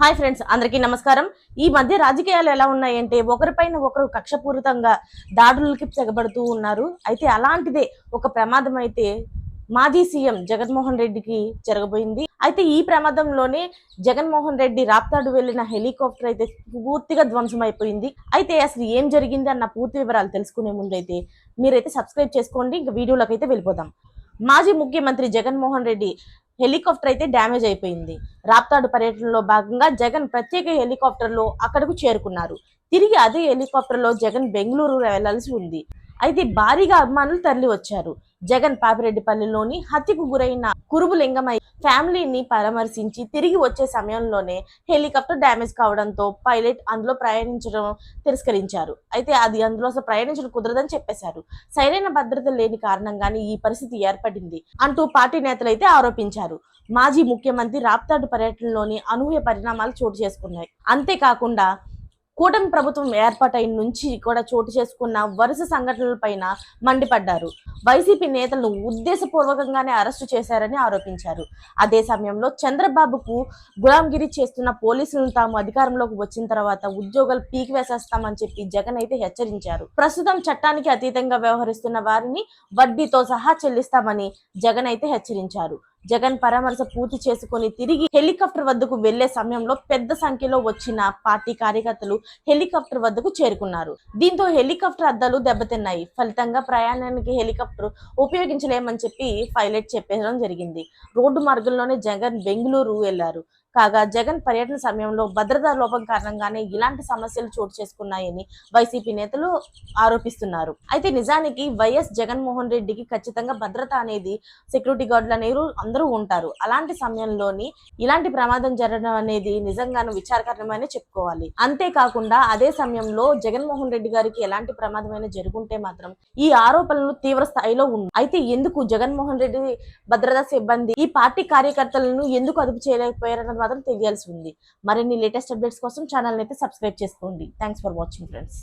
Hi friends, అందరికీ నమస్కారం. ఈ మధ్య రాజకీయాలు ఎలా ఉన్నాయంటే ఒకరిపైన ఒకరు కక్షపూరితంగా దాడులకి తెగబడుతూ ఉన్నారు. అయితే అలాంటిదే ఒక ప్రమాదం అయితే మాజీ సీఎం జగన్మోహన్ రెడ్డికి జరగబోయింది. అయితే ఈ ప్రమాదంలోనే జగన్మోహన్ రెడ్డి రాప్తాడు వెళ్లిన హెలికాప్టర్ అయితే పూర్తిగా ధ్వంసం అయిపోయింది. అయితే అసలు ఏం జరిగింది అన్న పూర్తి వివరాలు తెలుసుకునే ముందైతే మీరైతే సబ్స్క్రైబ్ చేసుకోండి. ఇంకా వీడియోలోకి అయితే వెళ్ళిపోదాం. మాజీ ముఖ్యమంత్రి జగన్మోహన్ రెడ్డి హెలికాప్టర్ అయితే డ్యామేజ్ అయిపోయింది. రాప్తాడు పర్యటనలో భాగంగా జగన్ ప్రత్యేక హెలికాప్టర్లో అక్కడకు చేరుకున్నారు. తిరిగి అదే హెలికాప్టర్లో జగన్ బెంగళూరు వెళ్లాల్సి ఉంది. అయితే భారీగా అభిమానులు తరలి వచ్చారు. జగన్ పాపిరెడ్డిపల్లిలోని హత్యకు గురైన కురుబులింగమయ్య ఫ్యామిలీని పరామర్శించి తిరిగి వచ్చే సమయంలోనే హెలికాప్టర్ డ్యామేజ్ కావడంతో పైలట్ అందులో ప్రయాణించడం తిరస్కరించారు. అయితే అది అందులో అసలు ప్రయాణించడం కుదరదని చెప్పేశారు. సరైన భద్రత లేని కారణంగానే ఈ పరిస్థితి ఏర్పడింది అంటూ పార్టీ నేతలు అయితే ఆరోపించారు. మాజీ ముఖ్యమంత్రి రాప్తాడు పర్యటనలోని అనూహ్య పరిణామాలు చోటు చేసుకున్నాయి. అంతేకాకుండా కూటమి ప్రభుత్వం ఏర్పాటైన నుంచి కూడా చోటు చేసుకున్న వరుస సంఘటనలపైన మండిపడ్డారు. వైసీపీ నేతలను ఉద్దేశపూర్వకంగానే అరెస్టు చేశారని ఆరోపించారు. అదే సమయంలో చంద్రబాబుకు గులాంగిరి చేస్తున్న పోలీసులను తాము అధికారంలోకి వచ్చిన తర్వాత ఉద్యోగాలు పీకి వేసేస్తామని చెప్పి జగన్ అయితే హెచ్చరించారు. ప్రస్తుతం చట్టానికి అతీతంగా వ్యవహరిస్తున్న వారిని వడ్డీతో సహా చెల్లిస్తామని జగన్ అయితే హెచ్చరించారు. జగన్ పరామర్శ పూర్తి చేసుకుని తిరిగి హెలికాప్టర్ వద్దకు వెళ్లే సమయంలో పెద్ద సంఖ్యలో వచ్చిన పార్టీ కార్యకర్తలు హెలికాప్టర్ వద్దకు చేరుకున్నారు. దీంతో హెలికాప్టర్ అద్దాలు దెబ్బతిన్నాయి. ఫలితంగా ప్రయాణానికి హెలికాప్టర్ ఉపయోగించలేమని చెప్పి పైలట్ చెప్పడం జరిగింది. రోడ్డు మార్గంలోనే జగన్ బెంగళూరు వెళ్లారు. కాగా జగన్ పర్యటన సమయంలో భద్రతా లోపం కారణంగానే ఇలాంటి సమస్యలు చోటు చేసుకున్నాయని వైసీపీ నేతలు ఆరోపిస్తున్నారు. అయితే నిజానికి వైఎస్ జగన్మోహన్ రెడ్డికి ఖచ్చితంగా భద్రత అనేది సెక్యూరిటీ గార్డులు అనేవి అందరూ ఉంటారు. అలాంటి సమయంలోని ఇలాంటి ప్రమాదం జరగడం అనేది నిజంగాను విచారకరమని చెప్పుకోవాలి. అంతేకాకుండా అదే సమయంలో జగన్మోహన్ రెడ్డి గారికి ఎలాంటి ప్రమాదమైనా జరుగుంటే మాత్రం ఈ ఆరోపణలు తీవ్ర స్థాయిలో ఉన్నాయి. అయితే ఎందుకు జగన్మోహన్ రెడ్డి భద్రతా సిబ్బంది ఈ పార్టీ కార్యకర్తలను ఎందుకు అదుపు చేయలేకపోయారన్నది మాత్రం తెలియాల్సి ఉంది. మరిన్ని లేటెస్ట్ అప్డేట్స్ కోసం ఛానల్ అయితే సబ్స్క్రైబ్ చేసుకోండి. Thanks for watching friends.